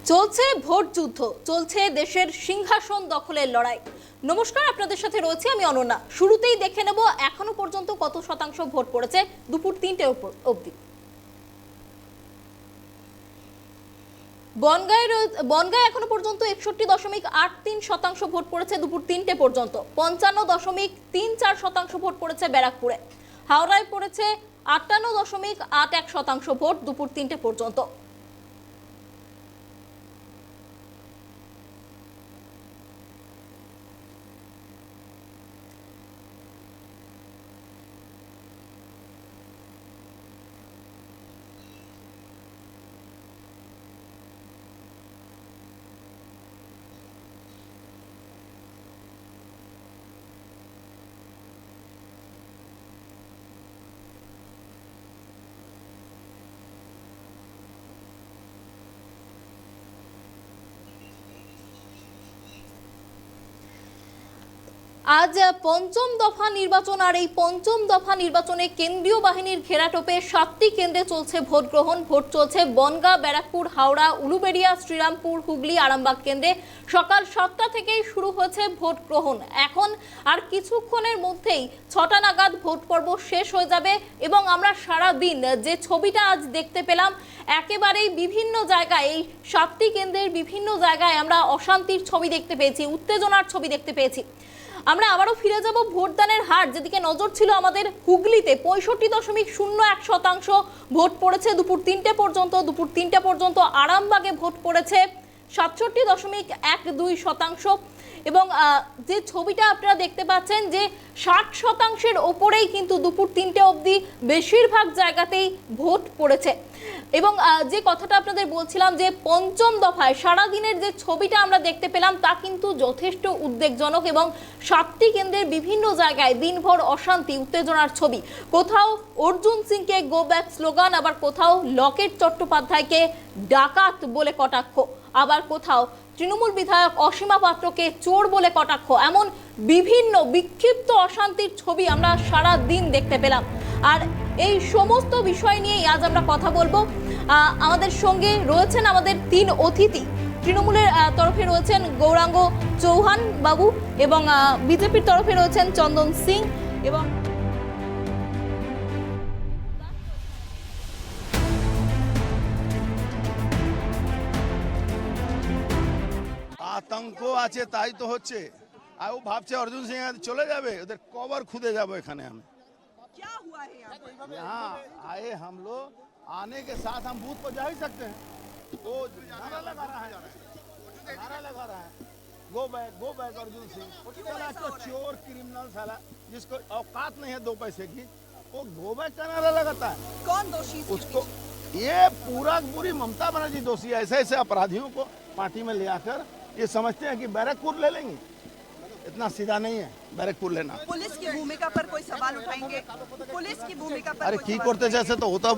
চলছে ভোট যুদ্ধ, চলছে দেশের সিংহাসন দখলের লড়াই। নমস্কার, আপনাদের সাথে রয়েছে আমি অনন্যা। শুরুতেই দেখে নেব এখনো পর্যন্ত কত শতাংশ ভোট পড়েছে দুপুর 3টে অবধি। বনগাঁয় এখনো পর্যন্ত 61.83% ভোট পড়েছে দুপুর 3টে পর্যন্ত। 55.34% ভোট পড়েছে ব্যারাকপুরে। হাওড়ায় পড়েছে 58.81% ভোট দুপুর 3টে পর্যন্ত। আজ পঞ্চম দফা নির্বাচন, আর এই পঞ্চম দফা নির্বাচনে কেন্দ্রীয় বাহিনীর ঘেরাটোপে 7টি কেন্দ্রে চলছে ভোট গ্রহণ। ভোট চলছে বনগাঁ, ব্যারাকপুর, হাওড়া, উলুবেড়িয়া, শ্রীরামপুর, হুগলি, আরামবাগ কেন্দ্রে। সকাল 7টা থেকেই শুরু হয়েছে ভোট গ্রহণ। এখন আর কিছুক্ষণের মধ্যেই 6টা নাগাদ ভোট পর্ব শেষ হয়ে যাবে এবং আমরা সারা দিন যে ছবিটা আজ দেখতে পেলাম, একেবারেই বিভিন্ন জায়গায় এই 7টি কেন্দ্রের বিভিন্ন জায়গায় আমরা অশান্তির ছবি দেখতে পেয়েছি, উত্তেজনার ছবি দেখতে পেয়েছি। আমরা আবারও ফিরে যাব ভোটদানের হার যেদিকে নজর ছিল আমাদের। হুগলিতে 65.01% ভোট পড়েছে দুপুর 3টে পর্যন্ত। দুপুর 3টে পর্যন্ত আরামবাগে ভোট পড়েছে 67.12%। এবং যে ছবিটা আপনারা দেখতে পাচ্ছেন যে 60%-এর ওপরেই কিন্তু দুপুর 3টে অবধি বেশিরভাগ জায়গাতেই ভোট পড়েছে। এবং যে কথাটা আপনাদের বলছিলাম যে পঞ্চম দফায় সারাদিনের যে ছবিটা আমরা দেখতে পেলাম তা কিন্তু যথেষ্ট উদ্বেগজনক এবং 7টি কেন্দ্রের বিভিন্ন জায়গায় দিনভর অশান্তি, উত্তেজনার ছবি। কোথাও অর্জুন সিংকে গো ব্যাক স্লোগান, আবার কোথাও লকেট চট্টোপাধ্যায়কে ডাকাত বলে কটাক্ষ, আবার কোথাও তৃণমূল বিধায়ক অসীমা পাত্রকে চোর বলে কটাক্ষ। এমন বিভিন্ন বিক্ষিপ্ত অশান্তির ছবি আমরা সারা দিন দেখতে পেলাম। আর এই সমস্ত বিষয় নিয়েই আজ আমরা কথা বলবো। আমাদের সঙ্গে রয়েছেন আমাদের 3 অতিথি। তৃণমূলের তরফে রয়েছেন গৌরাঙ্গ চৌহান বাবু এবং বিজেপির তরফে রয়েছেন চন্দন সিং এবং আতঙ্ক আছে, তাই তো হচ্ছে। আর ও ভাবছে অর্জুন সিং চলে যাবে, ওদের কবর খুদে যাবো এখানে। আমি यहाँ आए, हम लोग आने के साथ हम बूथ पर जा ही सकते हैं। वो नारा लगा रहा है, गो बैक अर्जुन सिंह। साला तो चोर क्रिमिनल साला जिसको औकात नहीं है 2 पैसे की, वो गो बैक का नारा लगाता है। कौन दोषी उसको ये पूरी ममता बनर्जी दोषी है। ऐसे ऐसे अपराधियों को पार्टी में ले आकर ये समझते हैं कि बैरकपुर ले लेंगे। इतना सीधा नहीं है बैरकपुर लेना। पुलिस की भूमिका पर कोई सवाल उठाएंगे? पुलिस की भूमिका पर अरे की करते जैसे तो होता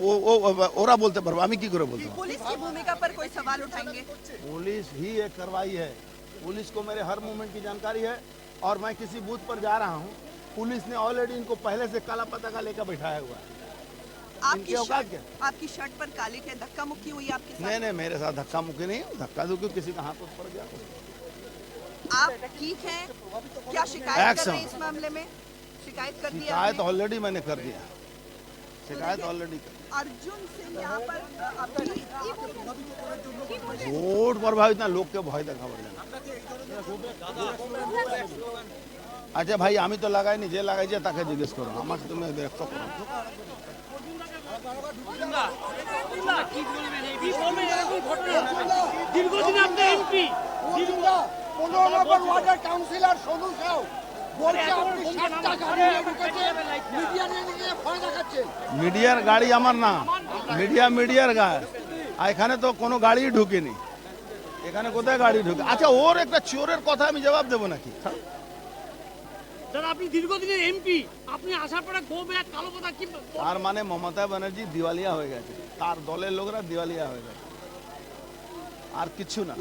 ओरा बोलते पर আমি কি করে বলতে? पुलिस की भूमिका पर कोई सवाल उठाएंगे? पुलिस ही ये कार्रवाई है। पुलिस को मेरे हर मूवमेंट की जानकारी है और मैं किसी बूथ पर जा रहा हूँ, पुलिस ने ऑलरेडी इनको पहले से काला पताका लेकर बैठाया हुआ है। आपकी शर्ट पर काले के धक्का मुक्की हुई आपके साथ? नहीं, मेरे साथ धक्का मुक्की नहीं, धक्का धुक्की किसी का हाथ पड़ गया। आप ठीक हैं? क्या शिकायत कर रहे हैं इस मामले में? शिकायत कर दिया? शिकायत ऑलरेडी मैंने कर दिया, शिकायत ऑलरेडी कर। अर्जुन सिंह यहाँ पर वोट प्रभावित ना लोग के भय দেখা বলেন। আচ্ছা ভাই, আমি তো লাগাই নি, যে লাগাইছে তাকে জিজ্ঞেস করো, আমাকে তুমি বিরক্ত করো। দীর্ঘদিন আপনি এমপি, 15 নম্বর ওয়ার্ডের কাউন্সিলর সোনু সাউ বলছে আপনি 60 টাকা নিয়ে ঢুকেছেন, মিডিয়া নিয়ে ভয় দেখাচ্ছেন। মিডিয়ার গাড়ি আমার না, মিডিয়ার গাড়ি। আর এখানে তো কোনো গাড়ি ঢুকেনি, এখানে কোথায় গাড়ি ঢুকে? আচ্ছা, ওর একটা চোরের কথা আমি জবাব দেবো নাকি? দাদা আপনি দীর্ঘদিনের এমপি, আপনি আসার পরে গো ব্যাক কালো পতাকা কি? তার মানে মমতা ব্যানার্জি দিওয়ালিয়া হয়ে গেছে, তার দলের লোকরা দিওয়ালিয়া হয়ে গেছে, আর কিছু না।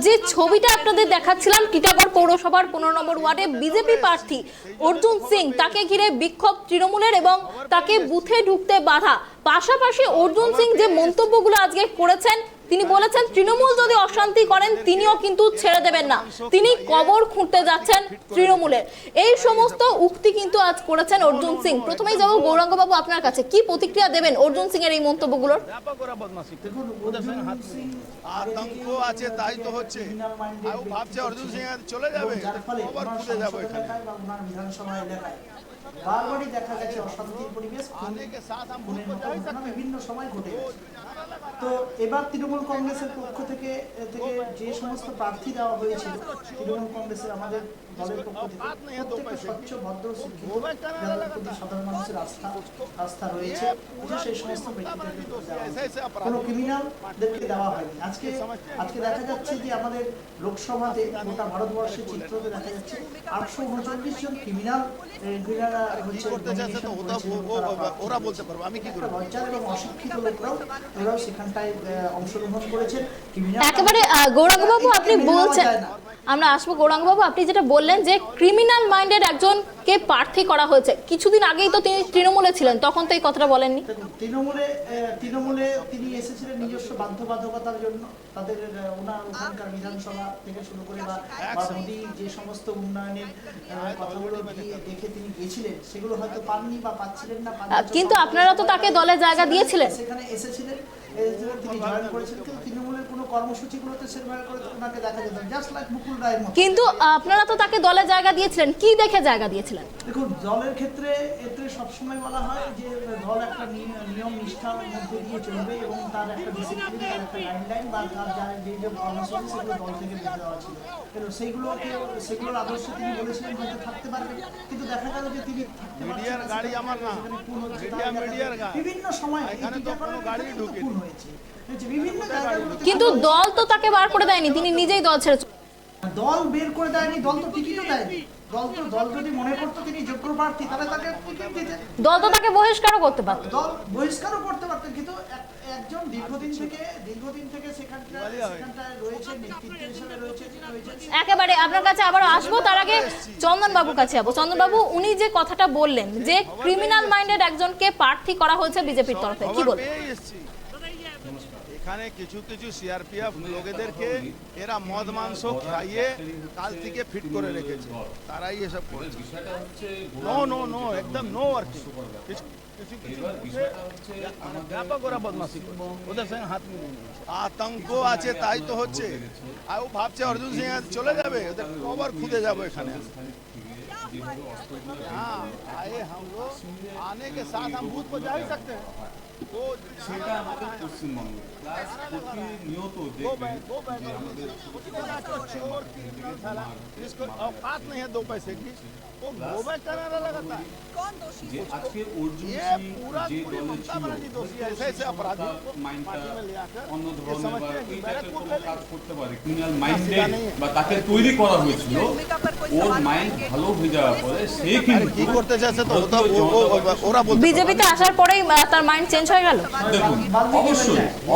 যে ছবিটা আপনাদের দেখাচ্ছিলাম টিটাগড় পৌরসভার 15 নম্বর ওয়ার্ডে বিজেপি প্রার্থী অর্জুন সিং, তাকে ঘিরে বিক্ষোভ তৃণমূলের এবং তাকে বুথে ঢুকতে বাধা। পাশাপাশি অর্জুন সিং যে মন্তব্যগুলো আজকে করেছেন তিনি বলেছেন তৃণমূল যদি অশান্তি করেন তিনিও কিন্তু ছেড়ে দেবেন না, তিনি কবর খুঁড়তে যাচ্ছেন তৃণমূলের। এই সমস্ত উক্তি কিন্তু আজ করেছেন অর্জুন সিং। প্রথমেই যাব গৌরাঙ্গ বাবু আপনার কাছে, কি প্রতিক্রিয়া দেবেন অর্জুন সিং এর এই মন্তব্যগুলোর? আতঙ্ক আছে তাই তো হচ্ছে, আর ভাবছে অর্জুন সিং চলে যাবে, কবর খুঁড়ে যাবে এখানে। বিধানসভা এলাকায় বারবারই দেখা গেছে অশান্তির পরিবেশ বিভিন্ন সময় ঘটে গেছে। তো এবার তৃণমূল কংগ্রেসের পক্ষ থেকে যে সমস্ত প্রার্থী দেওয়া হয়েছিল, তৃণমূল কংগ্রেসের আমাদের দলের পক্ষ থেকে প্রত্যেকটা স্বচ্ছ ভদ্র শিক্ষিত যাদের প্রতি সাধারণ মানুষের আস্থা রয়েছে, সেই সমস্ত ব্যক্তিদেরকে কোনো ক্রিমিনালদেরকে দেওয়া হয়নি। আজকে দেখা যাচ্ছে যে আমাদের লোকসভাতে গোটা ভারতবর্ষের চিত্রতে দেখা যাচ্ছে 839 জন ক্রিমিনাল ওরা বলতে পারবো, আমি কি করব? এবং অশিক্ষিত লোকরাও সেখানটায় অংশগ্রহণ করেছেন। একেবারে গৌরাঙ্গবাবু আপনি বলছেন, আমরা আসবো গৌরাঙ্গবাবু, আপনি যেটা বললেন যে ক্রিমিনাল মাইন্ডেড একজনকে প্রার্থী করা হয়েছে, কিছুদিন আগেই তো তিনি তৃণমূলে ছিলেন, তখন তো এই কথাটা বলেননি। তৃণমূলে তিনি এসেছিলেন নিজস্ব বাধ্যবাধকতার জন্য, তাদের ওখানকার বিধানসভা থেকে শুরু করে বা মোদী যে সমস্ত উন্নয়নের কথাগুলো দেখে তিনি গিয়েছিলেন সেগুলো হয়তো পাননি বা পাচ্ছিলেন না, কিন্তু আপনারা তো তাকে দলে জায়গা দিয়েছিলেন, সেখানে এসেছিলেন, তিনি জয়েন করেছেন, কিন্তু তৃণমূলের কোনো কর্মসূচিগুলোতে সেভাবে করে ওনাকে দেখা যেত জাস্ট লাইক মুকুল রায়ের মতো। কিন্তু আপনারা তো তাকে দলে জায়গা দিয়েছিলেন, কি দেখে জায়গা দিয়েছিলেন? দেখুন, দলের ক্ষেত্রে সবসময় বলা হয় যে দল একটা নিয়ম নিষ্ঠার মধ্যে দিয়ে চলবে এবং তার একটা ডিসিপ্লিন, তার একটা গাইডলাইন বা তার যে কর্মসূচি সেগুলো দল থেকে বেঁধে দেওয়া ছিল। কিন্তু সেগুলোর আদর্শে তিনি বলেছিলেন হয়তো থাকতে পারবেন, কিন্তু দেখা গেল যে তিনি মিডিয়ার গাড়ি আমার না, মিডিয়ার গাড়ি বিভিন্ন সময় এখানে তো কোনো গাড়ি ঢুকে হয়েছে বিভিন্ন জায়গাগুলোতে। কিন্তু দল তো তাকে বার করে দেয়নি, তিনি নিজেই দল ছেড়ে দল বের করে দেয়নি, দল তো টিকিটও দেয়নি। দল যদি মনে করতো তিনি যোগ্য প্রার্থী তাহলে তাকে টিকিট দিতে, দল তো তাকে বহিষ্কারও করতে পারত, দল বহিষ্কারও করতে পারতেন, কিন্তু একজন দীর্ঘদিন থেকে সেখানটায় রয়েছে, নেতৃত্ব হিসেবে রয়েছে। একেবারে আপনার কাছে আবার আসবো, তার আগে চন্দন বাবুর কাছে যাবো। চন্দন বাবু, উনি যে কথাটা বললেন যে ক্রিমিনাল মাইন্ডেড একজনকে প্রার্থী করা হয়েছে বিজেপির তরফে, কি বলবেন? এখানে কিছু সিআরপিএফ লোকেদেরকে এরা মদ মাংস খাইয়ে কাল থেকে ফিট করে রেখেছে, তারাই এসব করছে। নো একদম নো ওয়ার্কিং। ব্যাপক ওরা বদমাশি করে, ওদের সঙ্গে হাত মিলিয়ে নিয়েছে। আতঙ্ক আছে তাই তো হচ্ছে, আর ও ভাবছে অর্জুন সিং চলে যাবে, ওদের কবর খুঁজে যাবো এখানে। हाँ आए हम लोग, आने के साथ हम बूथ को जा ही सकते हैं। तो সেটা আমাদের পশ্চিমবঙ্গে প্লাস প্রতিনিয়ত দেখবেন যে আমাদের जिसको औकात नहीं है 2 पैसे की, वो गोबैक करने लगाता है। कौन दोषी যে আজকে অর্জুন ये সিং पूरा যে पूरी দলে ममता ছিল बनर्जी दोषी है, ऐसे अपराधियों को মাইন্ডটা पार्टी में ले आकर অন্য ये ধরনের বা समझते हैं कि এই টাইপের बैरकपुर কোনো ले কাজ করতে পারে, ক্রিমিনাল মাইন্ডেড বা তাকে তৈরি করা হয়েছিল, ওর মাইন্ড ভালো হয়ে যাওয়ার পরে সে কিন্তু কি করতে চাইছে তো ওরা বলতে বিজেপিতে আসার পরেই তার মাইন্ড চেঞ্জ হয়ে গেল। দেখুন,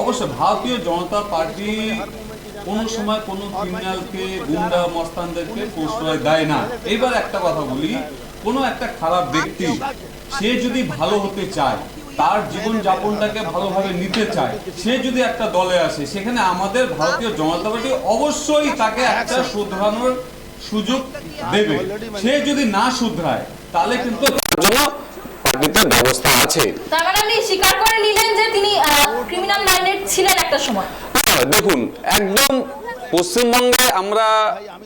অবশ্যই ভারতীয় জনতা পার্টি কোনো সময় কোনো ক্রিমিনালকে, গুন্ডা মস্তানদেরকে প্রশ্রয় দেয় না। এবার একটা কথা বলি, কোনো একটা খারাপ ব্যক্তি সে যদি ভালো হতে চায়, তার জীবন যাপনটাকে ভালোভাবে নিতে চায়, সে যদি একটা দলে আসে, সেখানে আমাদের ভারতীয় জনতা পার্টি অবশ্যই তাকে একটা শুধরানোর সুযোগ দেবে। সে যদি না শুধরায় তাহলে কিন্তু পার্টিতে ব্যবস্থা আছে। তার মানে আপনি স্বীকার করে নিলেন যে তিনি ক্রিমিনাল মাইন্ডেড ছিলেন একটা সময়। দেখুন, একদম পশ্চিমবঙ্গে আমরা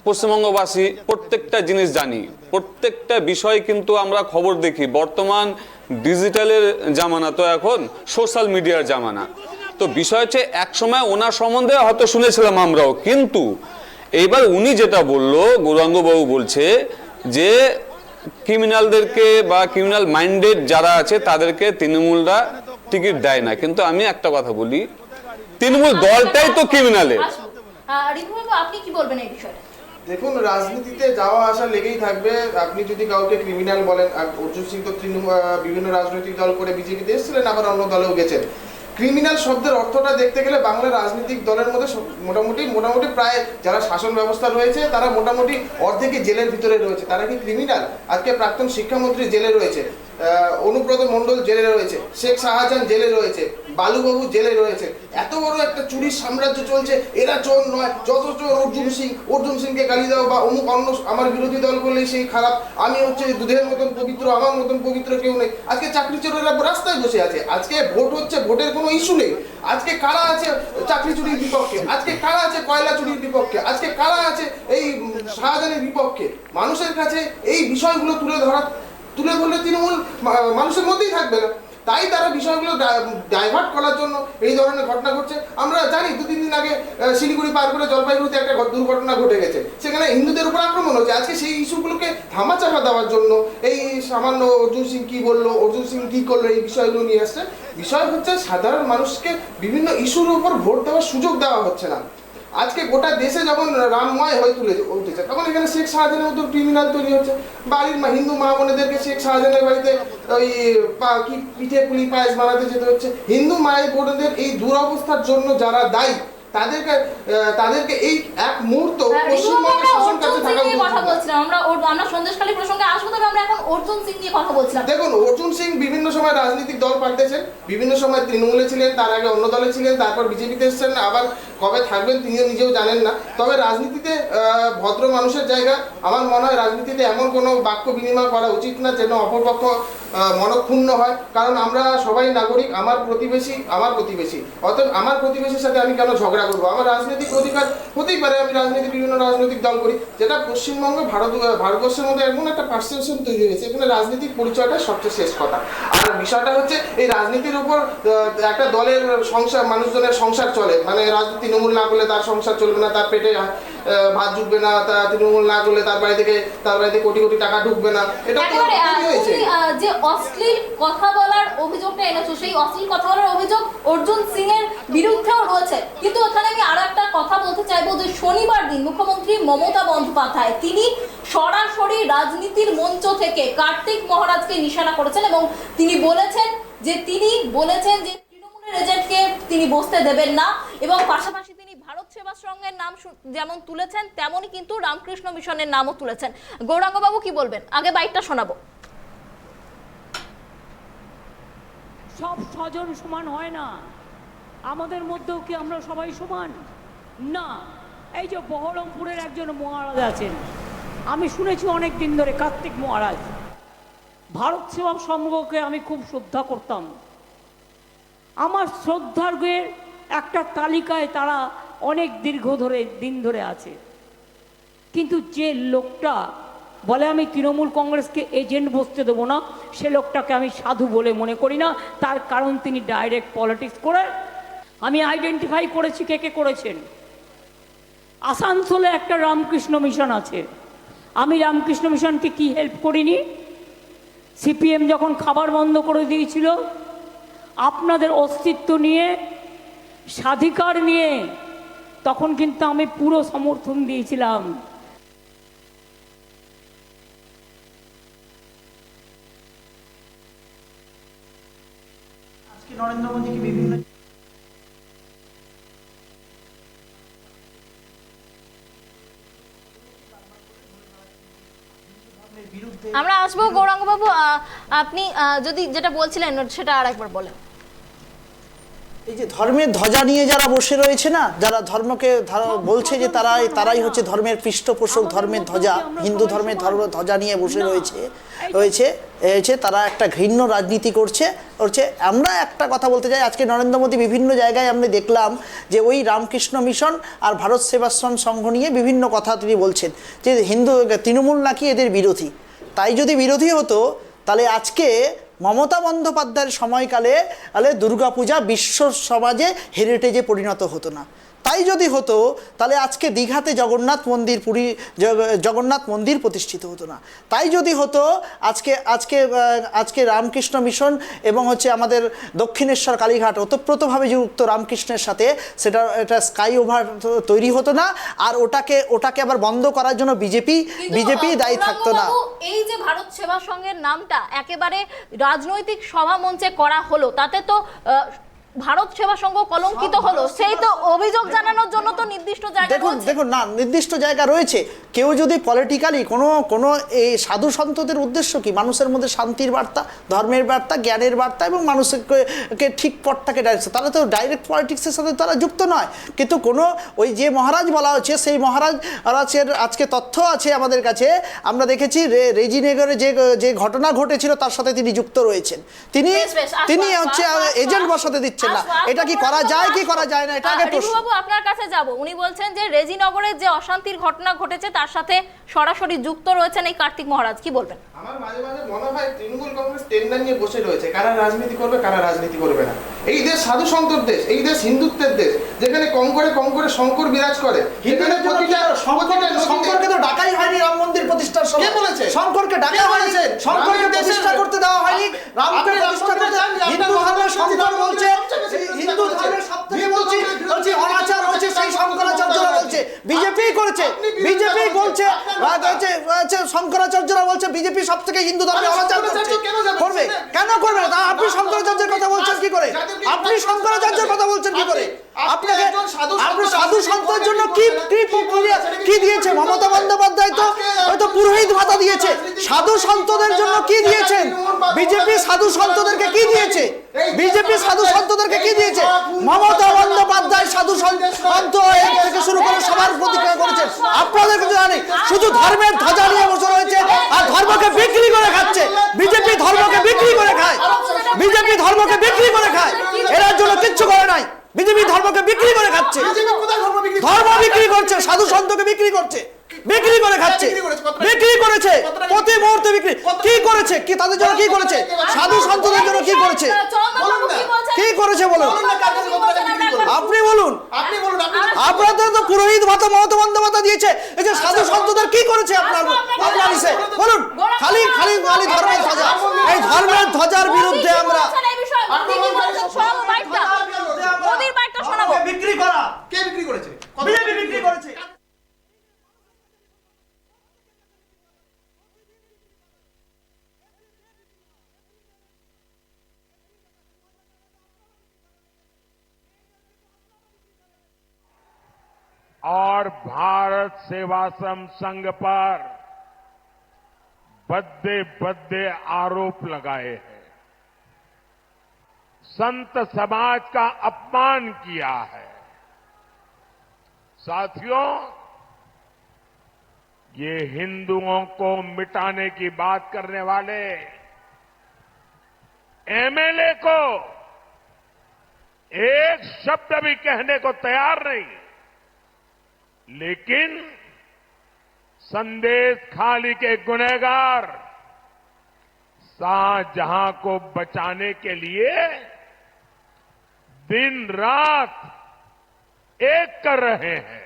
পশ্চিমবঙ্গবাসী প্রত্যেকটা জিনিস জানি, প্রত্যেকটা বিষয় কিন্তু আমরা খবর দেখি। বর্তমান ডিজিটালের জামানা, তো এখন সোশ্যাল মিডিয়ার জামানা। তো বিষয় হচ্ছে, এক সময় ওনার সম্বন্ধে হয়তো শুনেছিলাম আমরাও, কিন্তু এইবার উনি যেটা বললো, গৌরাঙ্গবাবু বলছে যে ক্রিমিনালদেরকে বা ক্রিমিনাল মাইন্ডেড যারা আছে তাদেরকে তৃণমূলরা টিকিট দেয় না। কিন্তু আমি একটা কথা বলি, তৃণমূল দলটাই তো ক্রিমিনালের। রিপুবাবু, আপনি কি বলবেন এই বিষয়ে? দেখুন, রাজনীতিতে যাওয়া আসা লেগেই থাকবে। আপনি যদি কাউকে ক্রিমিনাল বলেন, অর্জুন সিং তো বিভিন্ন রাজনৈতিক দল করে বিজেপিতে এসেছিলেন, আবার অন্য দলেও গেছেন। ক্রিমিনাল শব্দের অর্থটা দেখতে গেলে বাংলার রাজনৈতিক দলের মধ্যে মোটামুটি প্রায় যারা শাসন ব্যবস্থা রয়েছে তারা মোটামুটি অর্ধেকই জেলের ভিতরে রয়েছে। তারা কি ক্রিমিনাল? আজকে প্রাক্তন শিক্ষামন্ত্রী জেলে রয়েছে। অনুব্রত মণ্ডল জেলে রয়েছে, শেখ শাহজাহান জেলে রয়েছে, বালুবাবু জেলে রয়েছে। এত বড় একটা চুরির সাম্রাজ্য চলছে, এরা চোর নয়, যত চোর অর্জুন সিংকে গালি দাও বা অমুক অন্য আমার বিরোধী দল করলেই সেই খারাপ, আমি হচ্ছে দুধের মতন পবিত্র, আমার মতন পবিত্র কেউ নেই। আজকে চাকরি চোরেরা রাস্তায় বসে আছে, আজকে ভোট হচ্ছে, ভোটের কোনো ইস্যু নেই। আজকে কারা আছে চাকরি চুরির বিপক্ষে, আজকে কারা আছে কয়লা চুরির বিপক্ষে, আজকে কারা আছে এই শাহজাহানের বিপক্ষে। মানুষের কাছে এই বিষয়গুলো তুলে ধরলে তৃণমূল মানুষের মধ্যেই থাকবে না, তাই তারা বিষয়গুলো ডাইভার্ট করার জন্য এই ধরনের ঘটনা ঘটছে। আমরা জানি 2-3 দিন আগে শিলিগুড়ি পার করে জলপাইগুড়িতে একটা দুর্ঘটনা ঘটে গেছে, সেখানে হিন্দুদের উপর আক্রমণ হচ্ছে। আজকে সেই ইস্যুগুলোকে ধামাচাপা দেওয়ার জন্য এই সামান্য অর্জুন সিং কি বললো, অর্জুন সিং কি করলো, এই বিষয়গুলো নিয়ে আসছে। বিষয় হচ্ছে সাধারণ মানুষকে বিভিন্ন ইস্যুর উপর ভোট দেওয়ার সুযোগ দেওয়া হচ্ছে না। আজকে গোটা দেশে যখন রামময় হয়ে উঠেছে, তখন এখানে শেখ শাহজাহানের মতো ক্রিমিনাল তৈরি হচ্ছে। বাড়ির হিন্দু মা বোনেদেরকে শেখ শাহজাহানের বাড়িতে ওই কি পিঠে পুলি পায়েস বানাতে যেতে হচ্ছে। হিন্দু মায়ের বোনেদের এই দুরবস্থার জন্য যারা দায়ী, তাদেরকে এই এক মুহূর্ত পশ্চিমবঙ্গের শাসন কাছে থাকা উচিত। কথা বলছিলাম আমরা সন্দেশখালী প্রসঙ্গে আসবো, তবে আমরা এখন অর্জুন সিং নিয়ে কথা বলছিলাম। দেখুন, অর্জুন সিং বিভিন্ন সময় রাজনৈতিক দল পাল্টেছেন, বিভিন্ন সময় তৃণমূলে ছিলেন, তার আগে অন্য দলে ছিলেন, তারপর বিজেপিতে এসেছেন, আবার কবে থাকবেন তিনিও নিজেও জানেন না। তবে রাজনীতিতে ভদ্র মানুষের জায়গা। আমার মনে হয় রাজনীতিতে এমন কোনো বাক্য বিনিময় করা উচিত না যেন অপরপক্ষ মনক্ষুণ্ণ হয়, কারণ আমরা সবাই নাগরিক। আমার প্রতিবেশী অতএব আমার প্রতিবেশীর সাথে আমি কেন ঝগড়া করবো? আমার রাজনৈতিক অধিকার হতেই পারে, আমি বিভিন্ন রাজনৈতিক দল করি। যেটা পশ্চিমবঙ্গ ভারতবর্ষের মধ্যে এমন একটা পারসেপশন তৈরি হয়েছে, এখানে রাজনৈতিক পরিচয়টা সবচেয়ে শেষ কথা। আর বিষয়টা হচ্ছে এই রাজনীতির উপর একটা দলের সংসার, মানুষজনের সংসার চলে, মানে রাজনীতি তৃণমূল না করলে তার সংসার চলবে না, তার পেটে ভাত জুটবে না, তৃণমূল না করলে তার বাড়িতে কোটি কোটি টাকা ঢুকবে না। এটা যে অশ্লীল কথা বলার অভিযোগটা এনেছো, সেই অশ্লীল কথা বলার অভিযোগ অর্জুন সিং এর বিরুদ্ধেও রয়েছে। কিন্তু ওখানে আমি আরো একটা কথা বলতে চাইবো যে শনিবার দিন মুখ্যমন্ত্রী মমতা বন্দ্যোপাধ্যায় তিনি সরাসরি রাজনীতির মঞ্চ থেকে কার্তিক মহারাজকে নিশানা করেছেন এবং তিনি বলেছেন যে তৃণমূলের এজেন্টকে তিনি বসতে দেবেন না, এবং পাশাপাশি তিনি ভারত সেবাশ্রমের নাম যেমন তুলেছেন তেমনই কিন্তু রামকৃষ্ণ মিশনের নামও তুলেছেন। গৌরাঙ্গ বাবু কি বলবেন? আগে বাইকটা শোনাবো। সব স্বজন সমান হয় না, আমাদের মধ্যেও কি আমরা সবাই সমান না? এই যে বহরমপুরের একজন মহারাজ আছেন, আমি শুনেছি অনেক দিন ধরে, কার্তিক মহারাজ। ভারত সেবা সংঘকে আমি খুব শ্রদ্ধা করতাম, আমার শ্রদ্ধার্ঘের একটা তালিকায় তারা অনেক দিন ধরে আছে। কিন্তু যে লোকটা বলে আমি তৃণমূল কংগ্রেসকে এজেন্ট বসতে দেবো না, সে লোকটাকে আমি সাধু বলে মনে করি না। তার কারণ তিনি ডাইরেক্ট পলিটিক্স করে। আমি আইডেন্টিফাই করেছি কে করেছেন। আসানসোলে একটা রামকৃষ্ণ মিশন আছে, আমি রামকৃষ্ণ মিশনকে কি হেল্প করিনি? সিপিএম যখন খাবার বন্ধ করে দিয়েছিল, আপনাদের অস্তিত্ব নিয়ে, স্বাধিকার নিয়ে, তখন কিন্তু আমি পুরো সমর্থন দিয়েছিলাম। আজকে নরেন্দ্র মোদীকে বিভিন্ন আমরা আসবো গৌরাঙ্গ বাবু, আপনি যদি যেটা বলছিলেন সেটা আরেকবার বলেন। এই যে ধর্মের ধ্বজা নিয়ে যারা বসে রয়েছে না, যারা ধর্মকে বলছে যে তারাই হচ্ছে ধর্মের পৃষ্ঠপোষক, ধর্মের ধ্বজা, হিন্দু ধর্মের ধ্বজা নিয়ে বসে রয়েছে তারা একটা ঘৃণ্য রাজনীতি করছে। আমরা একটা কথা বলতে চাই, আজকে নরেন্দ্র মোদী বিভিন্ন জায়গায় আমরা দেখলাম যে ওই রামকৃষ্ণ মিশন আর ভারত সেবাশ্রম সংঘ নিয়ে বিভিন্ন কথা তিনি বলছেন যে তৃণমূল নাকি এদের বিরোধী। তাই যদি বিরোধী হতো তাহলে আজকে মমতা বন্দ্যোপাধ্যায়ের সময়কালে দুর্গাপূজা বিশ্ব সমাজে হেরিটেজে পরিণত হতো না। তাই যদি হতো তাহলে আজকে দীঘাতে জগন্নাথ মন্দির প্রতিষ্ঠিত হতো না। তাই যদি হতো আজকে রামকৃষ্ণ মিশন এবং আমাদের দক্ষিণেশ্বর কালীঘাট ওতপ্রোতভাবে যুক্ত রামকৃষ্ণের সাথে এটা স্কাই ওভার তৈরি হতো না, আর ওটাকে আবার বন্ধ করার জন্য বিজেপি দায়ী থাকতো না। এই যে ভারত সেবা সংঘের নামটা একেবারে রাজনৈতিক সভা মঞ্চে করা হলো, তাতে তো ভারত সেবা সংঘ কলঙ্কিত হলো, সেই তো অভিযোগ জানানোর জন্য তো নির্দিষ্ট জায়গা দেখুন দেখুন না, নির্দিষ্ট জায়গা রয়েছে। কেউ যদি পলিটিক্যালি কোনো এই সাধু সন্তদের উদ্দেশ্য কি মানুষের মধ্যে শান্তির বার্তা, ধর্মের বার্তা, জ্ঞানের বার্তা এবং মানুষকে ঠিক পথটাকে ডাইরেক্ট, তারা তো ডাইরেক্ট পলিটিক্সের সাথে তারা যুক্ত নয়। কিন্তু কোনো ওই যে মহারাজ বলা হচ্ছে সেই মহারাজের আজকে তথ্য আছে আমাদের কাছে, আমরা দেখেছি রেজিনগরে যে ঘটনা ঘটেছিল তার সাথে তিনি যুক্ত রয়েছেন। তিনি হচ্ছে এজেন্ট বসাতে দিচ্ছেন না। এটা কি করা যায় কি করা যায় না, এটা আগে প্রশ্ন। বাবু আপনার কাছে যাব, উনি বলছেন যে রেজিনগরে যে অশান্তির ঘটনা ঘটেছে তার সাথে সরাসরি যুক্ত রয়েছেন এই কার্তিক মহারাজ, কি বলবেন? আমার মাঝে মাঝে মনে হয় তৃণমূল কংগ্রেস টেন্ডার নিয়ে বসে রয়েছে, কারা রাজনীতি করবে কারা রাজনীতি করবে না। এই দেশ সাধু সন্তর দেশ, এই দেশ হিন্দুত্বের দেশ, যেখানে কম করে শঙ্কর বিরাজ করে। শঙ্করকে তো ডাকাই হয়নি রাম মন্দির প্রতিষ্ঠার সময়। কে বলেছে? শঙ্করকে ডাকা হয়েছে, শঙ্করকে প্রতিষ্ঠা করতে দেওয়া হয়নি, রামকে প্রতিষ্ঠা করতে। হিন্দু ধর্মের শঙ্কর বলছে, হিন্দু ধর্মের সবথেকে বলছি অনাচার হচ্ছে সেই শঙ্করাচার্যরা বলছে, বিজেপি করেছে, বিজেপি বলছে, শঙ্করাচার্যরা বলছে বিজেপি সব থেকে হিন্দু ধর্মে অনাচার করবে। কেন করবে না? আপনি শঙ্করাচার্যের কথা বলছেন কি করে? আপনি শঙ্করাচার্যের কথা বলছেন কি করে? আপনাকে আপনি সাধু সন্তের জন্য কি দিয়েছে মমতা বন্দ্যোপাধ্যায়? তো হয়তো পুরোহিত ভাতা দিয়েছে। সাধু সন্তদের জন্য কি দিয়েছেন? বিজেপি সাধু সন্তদেরকে কি দিয়েছে? বিজেপি সাধু সন্তদেরকে কি দিয়েছে? মমতা বন্দ্যোপাধ্যায় সাধু সন্ত থেকে শুরু করে সবার প্রতিক্রিয়া করেছেন। আপনাদের কিছু জানি, শুধু ধর্মের ধ্বজা নিয়ে বসে রয়েছে আর ধর্মকে বিক্রি করে খাচ্ছে। বিজেপি ধর্মকে বিক্রি করে খায়, বিজেপি ধর্মকে বিক্রি করে খায়, এর জন্য কিচ্ছু করে নাই। বিজেপি ধর্মকে বিক্রি করে খাচ্ছে, ধর্ম বিক্রি করছে, সাধু সন্তকে বিক্রি করছে, বিক্রি করে খাচ্ছে, বিক্রি করেছে প্রতি মুহূর্তে বিক্রি। কি করেছে? কি তাদের জন্য কি করেছে? সাধু সন্তদের জন্য কি করেছে? কি করেছে বলুন, আপনি বলুন। আপনাদের তো পুরোহিত ভাতা মমতা বন্দ্যোপাধ্যায় দিয়েছে, এই যে সাধু সন্তদের কি করেছে আপনার বলুন? খালি খালি খালি ধর্মের ধ্বজা, এই ধর্মের ধ্বজার বিরুদ্ধে আমরা বিক্রি করা। কে বিক্রি করেছে? বিজেপি বিক্রি করেছে। और भारत सेवाश्रम संघ पर भद्दे भद्दे आरोप लगाए हैं, संत समाज का अपमान किया है। साथियों, ये हिंदुओं को मिटाने की बात करने वाले एमएलए को एक शब्द भी कहने को तैयार नहीं, लेकिन संदेश खाली के गुनहगार शाहजहां को बचाने के लिए दिन रात एक कर रहे हैं।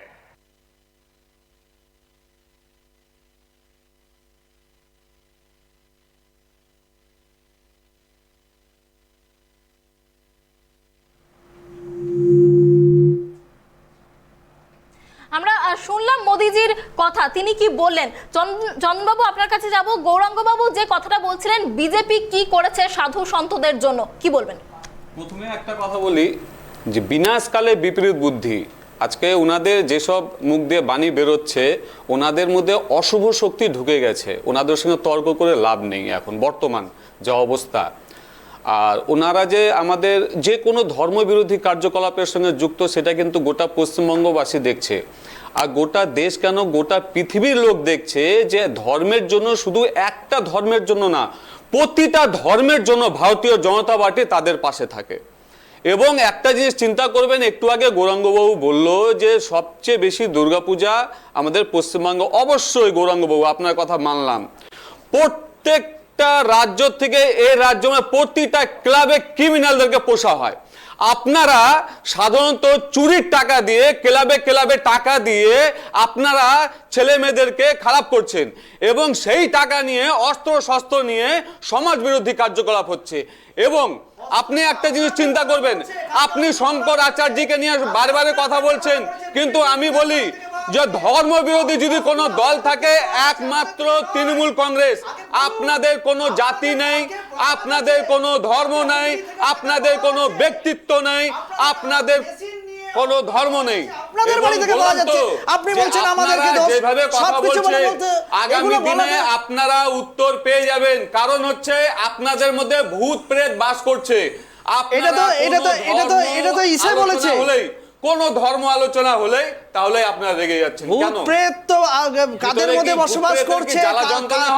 আমরা শুনলাম মোদিজির কথা, তিনি কি বললেন। চন্দনবাবু আপনার কাছে যাব। গৌরাঙ্গবাবু যে কথাটা বলছিলেন বিজেপি কি করেছে সাধু সন্তদের জন্য, কি বলবেন? প্রথমে একটা কথা বলি যে বিনাশকালে বিপরীত বুদ্ধি। আজকে ওনাদের যেসব মুখ দিয়ে বাণী বেরোচ্ছে, ওনাদের মধ্যে অশুভ শক্তি ঢুকে গেছে। ওনাদের সঙ্গে তর্ক করে লাভ নেই এখন বর্তমান যে অবস্থা। আর ওনারা যে আমাদের যে কোনো ধর্মবিরোধী কার্যকলাপের সঙ্গে যুক্ত, সেটা কিন্তু গোটা পশ্চিমবঙ্গবাসী দেখছে। আর গোটা দেশ কেন, গোটা পৃথিবীর লোক দেখছে যে ধর্মের জন্য, শুধু একটা ধর্মের জন্য না, প্রতিটা ধর্মের জন্য ভারতীয় জনতা পার্টি তাদের পাশে থাকে। এবং একটা জিনিস চিন্তা করবেন, একটু আগে গৌরাঙ্গবাবু বলল যে সবচেয়ে বেশি দুর্গাপূজা আমাদের পশ্চিমবঙ্গ। অবশ্যই গৌরাঙ্গবাবু আপনার কথা মানলাম। প্রত্যেকটা রাজ্য থেকে এই রাজ্য প্রতিটা ক্লাবে ক্রিমিনালদেরকে পোষা হয়। আপনারা সাধারণত চুরির টাকা দিয়ে, ক্লাবে ক্লাবে টাকা দিয়ে আপনারা ছেলে মেয়েদেরকে খারাপ করছেন এবং সেই টাকা নিয়ে অস্ত্র শস্ত্র নিয়ে সমাজ বিরোধী কার্যকলাপ হচ্ছে। এবং আপনি একটা জিনিস চিন্তা করবেন, আপনি শঙ্কর আচার্যকে নিয়ে বারবার কথা বলছেন, কিন্তু আমি বলি যে ধর্ম বিরোধী যদি কোনো দল থাকে একমাত্র তৃণমূল কংগ্রেস। আপনাদের কোনো জাতি নেই, আপনাদের কোনো ধর্ম নেই, আপনাদের কোনো ব্যক্তিত্ব নেই, আপনাদের কোনো ধর্ম নেই। আপনাদের বাড়ি থেকে বলা যাচ্ছে, আপনি বলছেন আমাদেরকে দোষ, যেভাবে কথা সবকিছু বলছে বলতে আগামী দিনে আপনারা উত্তর পেয়ে যাবেন। কারণ হচ্ছে আপনাদের মধ্যে ভূত প্রেত বাস করছে। এটা তো ইসে বলেছে, কোন ধর্ম আলোচনা হলে তাহলে আপনারা রেগে যাচ্ছেন কেন? প্রেত তো কাদের মধ্যে বসবাস করছে,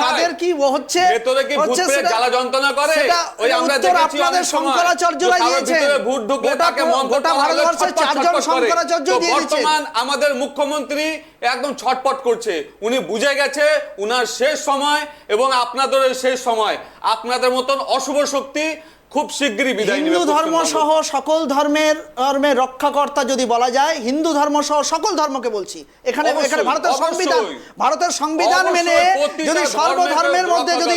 কাদের কি হচ্ছে, ভেতরে কি ভূত প্রেত জ্বালা যন্ত্রণা করে? ওই আমরা দেখেছি আপনাদের শঙ্করাচার্যরা দিয়েছেন, ভূত ঢুকলে তাকে গোটা ভারতবর্ষে 4 জন শঙ্করাচার্য দিয়ে দিয়েছেন। বর্তমান আমাদের মুখ্যমন্ত্রী একদম ছটপট করছে। উনি বুঝে গেছে উনার শেষ সময় এবং আপনাদের শেষ সময়। আপনাদের মতন অশুভ শক্তি খুব শীঘ্রই বিদায় নেবে। হিন্দু ধর্ম সহ সকল ধর্মের রক্ষাকর্তা যদি বলা যায়, হিন্দু ধর্ম সহ সকল ধর্মকে বলছি। এখানে ভারতের সংবিধান মেনে যদি সর্বধর্মের মধ্যে যদি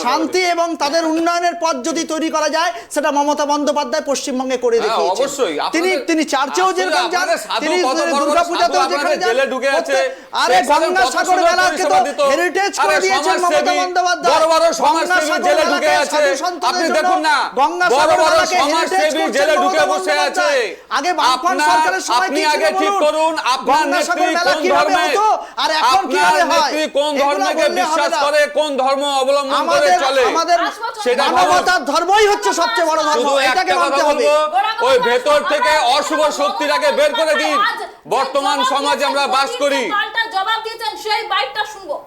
শান্তি এবং তাদের উন্নয়নের পথ যদি তৈরি করা যায়, সেটা মমতা বন্দ্যোপাধ্যায় পশ্চিমবঙ্গে করে দেখিয়েছেন। তিনি চার্চেও যেরকম যান, তিনি দুর্গাপূজাতেও যেখানে যান, আরে গঙ্গাসাগর মেলাকে তো হেরিটেজ করে দিয়েছেন মমতা বন্দ্যোপাধ্যায়। বড় বড় সমাজসেবী জেলে ঢুকে আছে, আপনি দেখুন না, বড় বড় সমাজসেবী জেলে ঢুকে বসে আছে। আপনি আগে ঠিক করুন আপনার নেত্রী কোন ধর্মে, আপনার নেত্রী কোন ধর্মকে বিশ্বাস করে, কোন ধর্ম অবলম্বন করে চলে, সেটা মানবতার ধর্মই হচ্ছে সবচেয়ে বড় ধর্ম। এটাকে মানতে হবে। ওই ভেতর থেকে অশুভ শক্তিটাকে বের করে দিন। বর্তমান সমাজে আমরা বাস করি। জবাব দিয়েছেন, সেই বাইটটা শুনবো।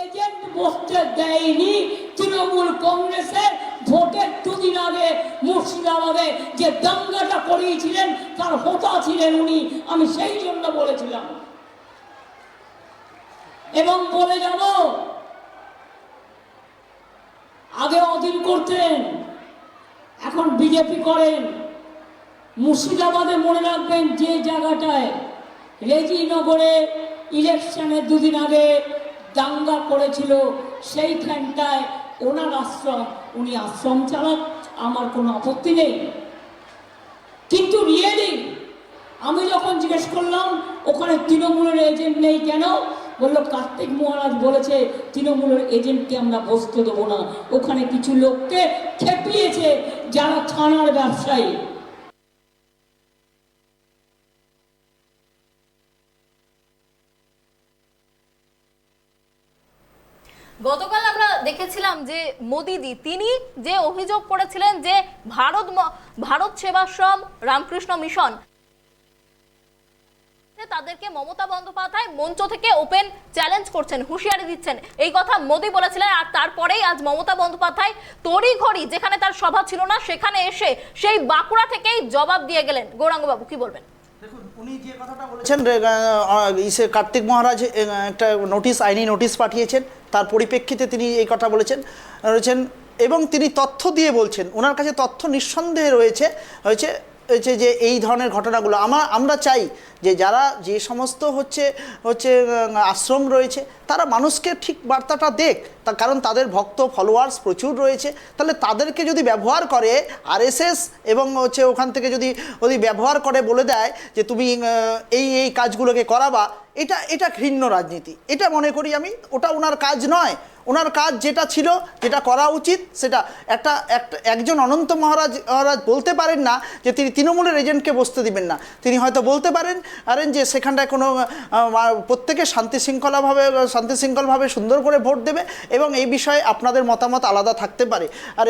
এজেন্ট বসতে দেয়নি তৃণমূল কংগ্রেসের ভোটের 2 দিন আগে মুর্শিদাবাদে যে দাঙ্গাটা করিয়েছিলেন তার হোতা ছিলেন উনি। আমি সেই জন্য বলেছিলাম এবং বলে যাব, আগে অধীন করতেন, এখন বিজেপি করেন। মুর্শিদাবাদে মনে রাখবেন যে জায়গাটায় রেজিনগরে ইলেকশনের 2 দিন আগে দাঙ্গা করেছিল, সেইখানটায় ওনার আশ্রম, উনি আশ্রম চালান, আমার কোনো আপত্তি নেই। কিন্তু রিয়েলি আমি যখন জিজ্ঞেস করলাম ওখানে তৃণমূলের এজেন্ট নেই কেন, বললো কার্তিক মহারাজ বলেছে তৃণমূলের এজেন্টকে আমরা বসতে দেবো না, ওখানে কিছু লোককে খেপিয়েছে যারা থানার ব্যবসায়ী। গতকাল আমরা দেখেছিলাম যে মোদিজি তিনি যে অভিযোগ করেছিলেন যে ভারত সেবাশ্রম রামকৃষ্ণ মিশন তাদেরকে মমতা বন্দ্যোপাধ্যায় মঞ্চ থেকে ওপেন চ্যালেঞ্জ করছেন, হুঁশিয়ারি দিচ্ছেন, এই কথা মোদি বলেছিলেন। আর তারপরেই আজ মমতা বন্দ্যোপাধ্যায় তড়িঘড়ি যেখানে তার সভা ছিল না সেখানে এসে সেই বাঁকুড়া থেকেই জবাব দিয়ে গেলেন। গৌরাঙ্গ বাবু কি বলবেন? দেখুন, উনি যে কথাটা বলেছেন, কার্তিক মহারাজ একটা আইনি নোটিশ পাঠিয়েছেন, তার পরিপ্রেক্ষিতে তিনি এই কথা বলেছেন এবং তিনি তথ্য দিয়ে বলছেন, ওনার কাছে তথ্য নিঃসন্দেহে রয়েছে যে এই ধরনের ঘটনাগুলো আমরা চাই যে যারা যে সমস্ত হচ্ছে আশ্রম রয়েছে তারা মানুষকে ঠিক বার্তাটা দেখ, কারণ তাদের ভক্ত ফলোয়ার্স প্রচুর রয়েছে। তাহলে তাদেরকে যদি ব্যবহার করে আরএসএস এবং ওখান থেকে যদি ব্যবহার করে বলে দেয় যে তুমি এই কাজগুলোকে করাবা, এটা ঘৃণ্য রাজনীতি। এটা মনে করি আমি, ওটা ওনার কাজ নয়। ওনার কাজ যেটা ছিল, যেটা করা উচিত, সেটা একজন অনন্ত মহারাজ বলতে পারেন না যে তিনি তৃণমূলের এজেন্টকে বসতে দিবেন না। তিনি হয়তো বলতে পারেন যে সেখানটায় কোনো প্রত্যেকে শান্তি শৃঙ্খলভাবে সুন্দর করে ভোট দেবে এবং এই বিষয়ে আপনাদের মতামত আলাদা থাকতে পারে। আর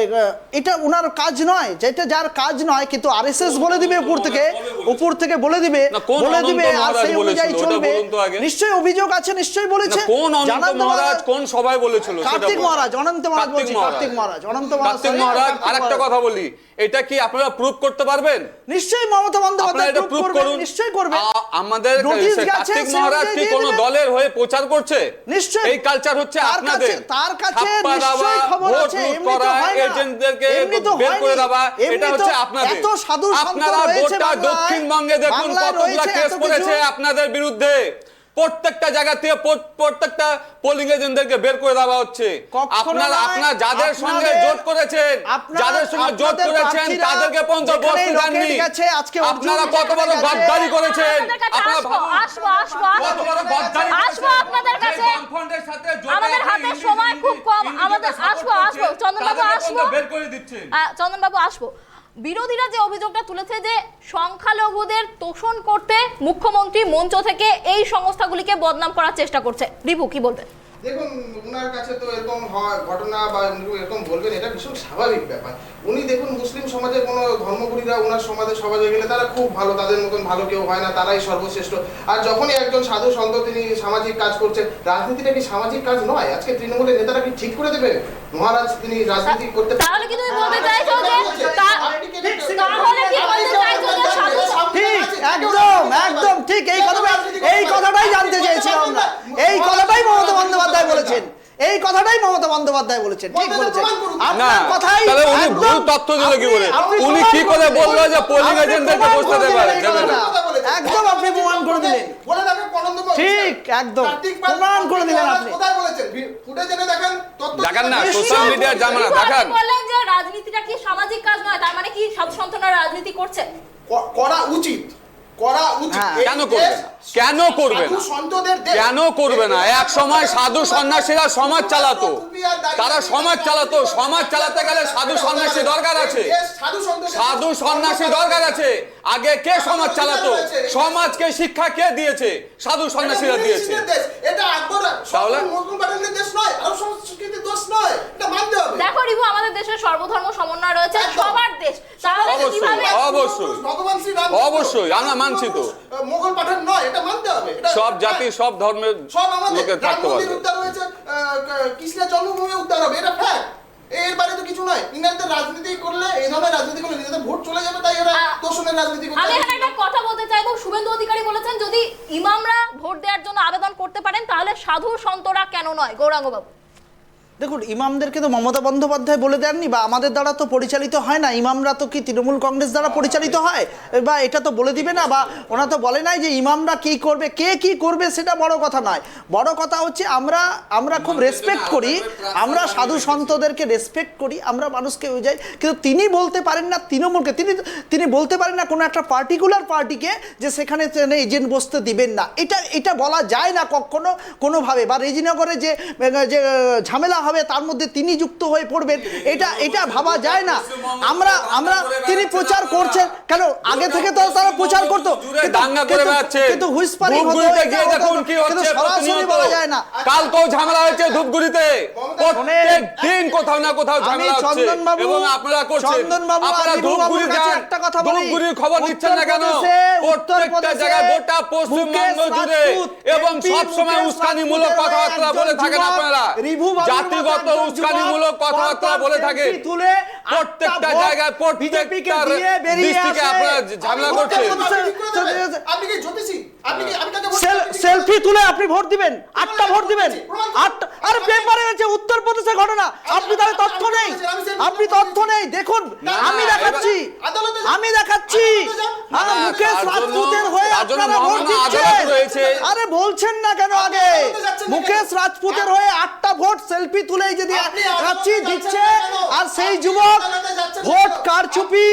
এটা ওনার কাজ নয়, যেটা যার কাজ নয়, কিন্তু আরএসএস বলে দিবে উপর থেকে বলে দিবে আর সেই অনুযায়ী চলবে। নিশ্চয়ই অভিযোগ আছে, নিশ্চয়ই বলেছে। কোন অনন্ত মহারাজ কোন সভায় বলেছে? বলেছিল সেটা কার্তিক বলুন। মহারাজ, অনন্ত মহারাজ বলছি, কার্তিক মহারাজ, অনন্ত মহারাজ, কার্তিক মহারাজ। আরেকটা কথা বলি, এটা কি আপনারা প্রুফ করতে পারবেন? নিশ্চয়ই মমতা আপনারা বন্দ্যোপাধ্যায় এটা প্রুফ প্রুফ করবেন, করুন। নিশ্চয়ই করবেন। আমাদের নোটিশ গেছে, কার্তিক সে মহারাজ অনুযায়ী কি দিয়ে কোনো দেবেন। দলের হয়ে প্রচার করছে? নিশ্চয়ই। এই কালচার হচ্ছে আপনাদের। তার কাছে ছাপ্পা দেওয়া, নিশ্চয়ই খবর ভোট আছে, লুট এমনি তো করা, হয় না। এজেন্টদেরকে এমনি তো বের করে হয়নি। দেওয়া, এমনি এটা তো হচ্ছে আপনাদের। এত সাধু সন্ত আপনারা রয়েছে গোটা বাংলায়। দক্ষিণবঙ্গে দেখুন বাংলায় কতগুলা রয়েছে কেস এত করেছে কিছু। আপনাদের বিরুদ্ধে। প্রত্যেকটা জায়গা থেকে প্রত্যেকটা পোলিং এজেন্টদেরকে বের করে দেওয়া হচ্ছে। আপনার যাদের সঙ্গে জোট করেছেন, যাদের সঙ্গে জোট করেছেন তাদেরকে পর্যন্ত বসতে দেননি। আপনারা কত বড় গদ্দারি করেছেন। আপনারা কত বড় গদ্দারি আসবো আপনাদের কাছে। বামফ্রন্টের সাথে জোট আমাদের হাতে সময় খুব কম, আমাদের আসবো চন্দনবাবু আসবো, বের করে দিচ্ছেন। চন্দনবাবু আসবো। বিরোধীরা যে অভিযোগটা তুলেছে যে সংখ্যালঘুদের তোষণ করতে মুখ্যমন্ত্রী মঞ্চ থেকে এই সংস্থাগুলিকে বদনাম করার চেষ্টা করছে, রিভু কি বলবেন? দেখুন, ওনার কাছে তো এরকম হয় ঘটনা বা এরকম বলবেন, এটা ভীষণ স্বাভাবিক ব্যাপার। উনি দেখুন, মুসলিম সমাজের কোনো ধর্মগুরুরা ওনার সমাজে গেলে তারা খুব ভালো, তাদের মতন ভালো কেউ হয় না, তারাই সর্বশ্রেষ্ঠ। আর যখনই একজন সাধু সন্ত তিনি সামাজিক কাজ করছেন, রাজনীতিটা কি সামাজিক কাজ নয়? আজকে তৃণমূলের নেতারা কি ঠিক করে দেবে মহারাজ তিনি রাজনীতি করতে? তাহলে কি তুমি বলতে চাইছো যে তাহলে কি বলতে চাইছো যে সাধু ঠিক, একদম একদম ঠিক। এই কথাটাই জানতে চেয়েছিলাম আমরা। এই কথাটাই মমতা বন্দ্যোপাধ্যায় বলেছেন, এই কথাটাই মমতা বন্দ্যোপাধ্যায় বলেছেন, ঠিক বলেছেন। আপনার কথাই তাহলে উনি একদম- ভুল তথ্য দিল কি করে? আপনি উনি কি করে বললো যে পোলিং এজেন্টদেরকে বসতে দেবে? একদম আপনি প্রমাণ করে দিলেন, বলে দেখেন ঠিক একদম প্রমাণ করে দিলেন আপনি। কোথায় বলেছেন? ফুটেজ এনে দেখেন, তথ্য দেখেন না, সোশ্যাল মিডিয়ার জামানা, দেখেন। বললেন যে রাজনীতিটা কি সামাজিক কাজ নয়, তার মানে কি সাধু সন্তরা রাজনীতি করছে? করা উচিত। কেন করবে না? কেন করবে না? কেন করবে না? এক সময় সাধু সন্ন্যাসীরা সমাজ চালাতো, তারা সমাজ চালাতো। সমাজ চালাতে গেলে সাধু সন্ন্যাসী দরকার আছে, সাধু সন্ন্যাসী দরকার আছে। আগে কে সমাজ চালাতো? সমাজকে শিক্ষা কে দিয়েছে? সাধু সন্ন্যাসীরা দিয়েছে। তাহলে দেখো রিভু, আমাদের দেশের সর্বধর্ম সমন্বয় রয়েছে, সবার দেশ। তাহলে কিভাবে? অবশ্যই অবশ্যই আমরা মানছি তো, মোগল পাঠান নয়, এটা মানতে হবে। সব জাতি সব ধর্মের লোকের থাকতে পারবে। উদ্ধার হয়েছে, কৃষ্ণের জন্মভূমি উদ্ধার হবে, এটা ফ্যাক্ট। এর বাইরে তো কিছু নয়। ইনাদের রাজনীতি করলে, এই ধরনের রাজনীতি করলে নিজেদের ভোট চলে যাবে, তাই এরা দোষণের রাজনীতি করছে। আমি এখানে একটা কথা বলতে চাইবো। শুভেন্দু অধিকারী বলেছেন যদি ইমামরা ভোট দেওয়ার জন্য আবেদন করতে পারেন তাহলে সাধু সন্তরা কেন নয়? গৌরাঙ্গ বাবু, দেখুন, ইমামদেরকে তো মমতা বন্দ্যোপাধ্যায় বলে দেননি, বা আমাদের দ্বারা তো পরিচালিত হয় না। ইমামরা তো কি তৃণমূল কংগ্রেস দ্বারা পরিচালিত হয়? বা এটা তো বলে দিবে না, বা ওনা তো বলে নাই যে ইমামরা কি করবে, কে কি করবে, সেটা বড় কথা নয়। বড় কথা হচ্ছে আমরা খুব রেসপেক্ট করি, আমরা সাধু সন্তদেরকে রেসপেক্ট করি, আমরা মানুষকে ওই যাই। কিন্তু তিনি বলতে পারেন না তৃণমূলকে, তিনি বলতে পারেন না কোনো একটা পার্টিকুলার পার্টিকে যে সেখানে এজেন্ট বসতে দিবেন না। এটা বলা যায় না কখনো কোনোভাবে। বা রেজিনগরে যে ঝামেলা হবে তার মধ্যে তিনি যুক্ত হয়ে পড়বেন, এটা ভাবা যায় না। আমরা তিনি প্রচার করছেন কেন? আগে থেকে তো তারা প্রচার করতো, কিন্তু হুইসপারিং হতো, কিন্তু সরাসরি বলা যায় না। কালকেও ঝামেলা হয়েছে ধূপগুড়িতে, প্রত্যেক দিন কোথাও না কোথাও ঝামেলা হচ্ছে এবং আপনারা করছেন। আপনারা ধূপগুড়ি যান, ধূপগুড়ির খবর দিচ্ছেন না কেন? প্রত্যেকটা জায়গায় গোটা পশ্চিমবঙ্গ জুড়ে এবং সব সময় উস্কানিমূলক কথাবার্তা বলে থাকেন আপনারা, জাতিগত উস্কানিমূলক কথাবার্তা বলে থাকে। প্রত্যেকটা জায়গায় প্রত্যেকটা ডিস্ট্রিক্টে আপনারা ঝামেলা করছেন। আপনি কি জ্যোতিষী? সেলফি তুলে আপনি ভোট দিবেন, 8টা ভোট দিবেন, 8টা। আরে পেপারে আছে উত্তরপ্রদেশের ঘটনা, আপনি তাহলে তথ্য নেই, আপনি তথ্য নেই। দেখুন, আমি দেখাচ্ছি মুকেশ রাজপুতের হয়ে আপনারা ভোট দিচ্ছেন। আরে বলছেন না কেন? আগে মুকেশ রাজপুতের হয়ে 8টা ভোট সেলফি তুলেই যদি দিচ্ছে, আর সেই যুবক ভোট কারচুপি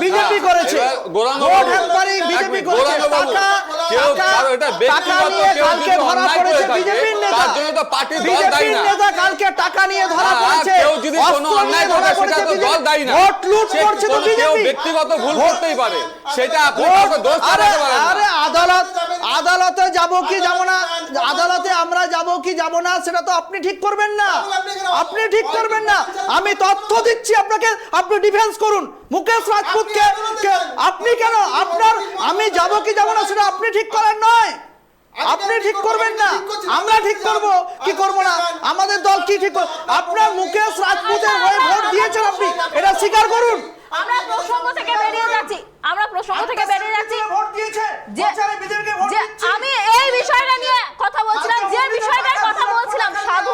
বিজেপি করেছে, ভোট হ্যাম্পারিং বিজেপি করেছে, টাকা নিয়ে কালকে ধরা পড়েছে বিজেপির নেতা, কালকে টাকা নিয়ে ধরা পড়েছে, ভোট লুট করছে তো বিজেপি। ব্যক্তিগত ভুল করতেই পারে, সেটা আরে আদালতে যাব কি যাব না, আদালতে আমরা যাব কি যাব না, সেটা তো আপনি ঠিক করবেন না, আপনি ঠিক করবেন না। আমি তথ্য দিচ্ছি আপনাকে, আপনি ডিফেন্স করুন মুকেশ রাজপুতকে। আপনি কেন? আপনার আমি যাব কি যাব না সেটা আপনি ঠিক করেন নয়, আপনি ঠিক করবেন না, আমরা ঠিক করব কি করব না, আমাদের দল কি ঠিক করবে? আপনার মুকেশ রাজপুতের হয়ে ভোট দিয়েছেন আপনি, এটা স্বীকার করুন। আমরা প্রসঙ্গ থেকে বেরিয়ে যাচ্ছি, ভোট দিয়েছে যে আমি এই বিষয়টা নিয়ে কথা বলছিলাম, সাধু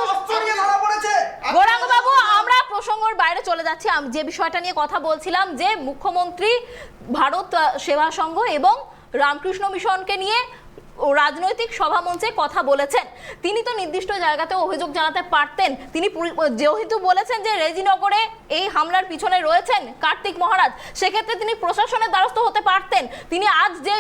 ধরা পড়েছে। গৌরাঙ্গ বাবু, আমরা প্রসঙ্গের বাইরে চলে যাচ্ছি। আমি যে বিষয়টা নিয়ে কথা বলছিলাম যে মুখ্যমন্ত্রী ভারত সেবা সংঘ এবং রামকৃষ্ণ মিশনকে নিয়ে রাজনৈতিক সভা মঞ্চে কথা বলেছেন। তিনি তো নির্দিষ্ট জায়গাতে অভিযোগ জানাতে পারতেন। তিনি যেহেতু বলেছেন যে রেজিনগরে এই হামলার পিছনে রয়েছেন কার্তিক মহারাজ, সেক্ষেত্রে তিনি প্রশাসনের দ্বারস্থ হতে পারতেন। তিনি আজ যে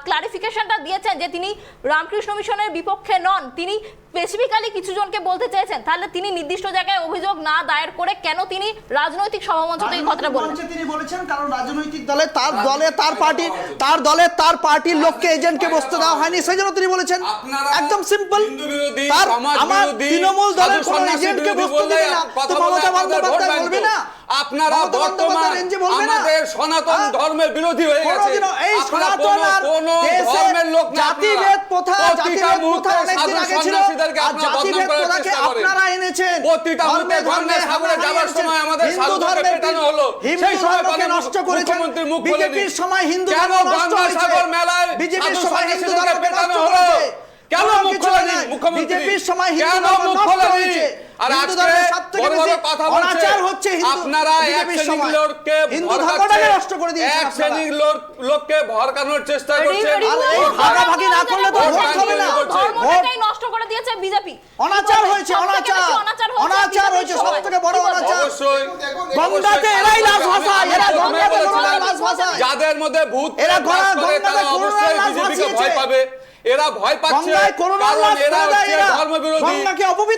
ক্লারিফিকেশনটা দিয়েছেন যে তিনি রামকৃষ্ণ মিশনের বিপক্ষে নন, তিনি স্পেসিফিক্যালি কিছু জনকে বলতে চেয়েছেন, তাহলে তিনি নির্দিষ্ট জায়গায় অভিযোগ না দায়ের করে কেন তিনি রাজনৈতিক সভামঞ্চ থেকে কথাটা বলছেন? তিনি বলেছেন কারণ রাজনৈতিক দলে তার পার্টির লোককে এজেন্টকে বসতে দেওয়া হয়নি, সেই জন্য তিনি বলেছেন। একদম সিম্পল। আমার তৃণমূল দলের কোন এজেন্টকে বসতে দেবে না, তো মমতা বন্দ্যোপাধ্যায় বলবে না? আপনারা বর্তমান আমাদের সনাতন ধর্মের বিরোধী হয়ে গেছে। এই সনাতন আর ধর্মের লোক না, জাতিভেদ প্রথা অনেকদিন আগে ছিল, জাতিভেদ প্রথাকে আপনারা এনেছেন। প্রতিটা মুহূর্তে ধর্মের সাগরে যাওয়ার সময় আমাদের সাধুদেরকে পেটানো হলো, সেই সময় নষ্ট করেছেন। মুখ খুলে বিজেপির সময় হিন্দু কেন গঙ্গা সাগর মেলায় বিজেপির সময় হিন্দু ধর্ম পেটানো হলো? কেন মুখ খোলেনি মুখ্যমন্ত্রী? বিজেপির সময় হিন্দু কেন ধর্ম মুখ নষ্ট খোলেনি? হয়েছে। আর আজকে বড় বড় কথা বলছে আপনারা এক শ্রেণীর লোককে ধর্মটাকে নষ্ট করে দিয়েছেন, এক শ্রেণীর লোককে ভড়কানোর চেষ্টা করছেন। এই ভাগাভাগি না করলে তো ভোট হবে না। ধর্মটাকেই নষ্ট করে দিয়েছে বিজেপি। অনাচার হয়েছে, অনাচার হয়েছে, সবথেকে বড় অনাচার। অবশ্যই গঙ্গাতে এরাই লাশ ভাসায়, এরা গঙ্গাতে করোনার লাশ ভাসায়। যাদের মধ্যে ভূত এরা করে তারা অবশ্যই বিজেপিকে ভয় পাবে। এরা ভয় পাচ্ছে কারণ এরা হচ্ছে ধর্মবিরোধী।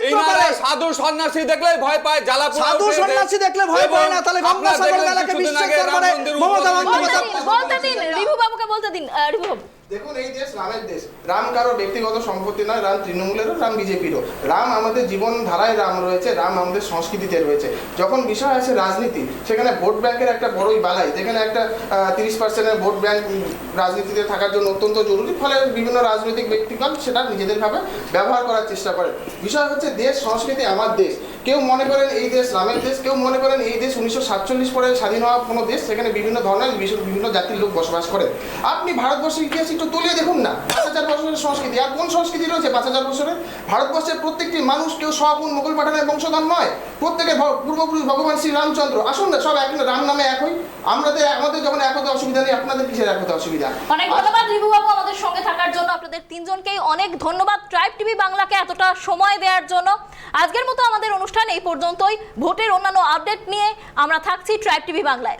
এনারা সাধু সন্ন্যাসী দেখলে ভয় পায়, জ্বালাপোড়া সাধু সন্ন্যাসী দেখলে ভয় পায় না, তাহলে গঙ্গা সাগর মেলাকে বিসর্জন করে মমতা বন্দ্যোপাধ্যায়। বলতে দিন, রিভু বাবুকে বলতে দিন। রিভু বাবু, দেখুন, এই দেশ রামের দেশ। রাম কারো ব্যক্তিগত সম্পত্তি নয়, রাম তৃণমূলেরও, রাম বিজেপিরও। রাম আমাদের জীবন ধারায় রাম রয়েছে, রাম আমাদের সংস্কৃতিতে রয়েছে। যখন বিষয় আছে রাজনীতি, সেখানে ভোট ব্যাংকের একটা বড়ই বালাই, যেখানে একটা 30% ভোট ব্যাংক রাজনীতিতে থাকার জন্য অত্যন্ত জরুরি, ফলে বিভিন্ন রাজনৈতিক ব্যক্তিগণ সেটা নিজেদেরভাবে ব্যবহার করার চেষ্টা করে। বিষয় হচ্ছে দেশ সংস্কৃতি আমার দেশ। কেউ মনে করেন এই দেশ রামের দেশ, কেউ মনে করেন এই দেশ 1947 পরে স্বাধীন হওয়া কোনো দেশ, সেখানে বিভিন্ন ধরনের বিভিন্ন জাতির লোক বসবাস করে। আপনি ভারতবর্ষের ইতিহাস একটু তুলিয়ে দেখুন না, 5000 বছরের সংস্কৃতি। আর কোন সংস্কৃতি রয়েছে 5000 বছরের? ভারতবর্ষের প্রত্যেকটি মানুষ কেউ সপুন মোগল পাঠানের বংশধর নয়, প্রত্যেকের পূর্বপুরুষ ভগবান শ্রী রামচন্দ্র। আসুন না, সব এক রাম নামে এক হই। আমাদের যখন এক হতে অসুবিধা নেই, আপনাদের কিসের এক হতে অসুবিধা? অনেক ধন্যবাদ রিভু বাবু আমাদের সঙ্গে থাকার জন্য। আপনাদের তিনজনকেই অনেক ধন্যবাদ ট্রাইব টিভি বাংলাকে এতটা সময় দেওয়ার জন্য। আজকের মতো আমাদের অনুষ্ঠান এই পর্যন্তই। ভোটের অন্যান্য আপডেট নিয়ে আমরা থাকছি ট্রাইব টিভি বাংলায়।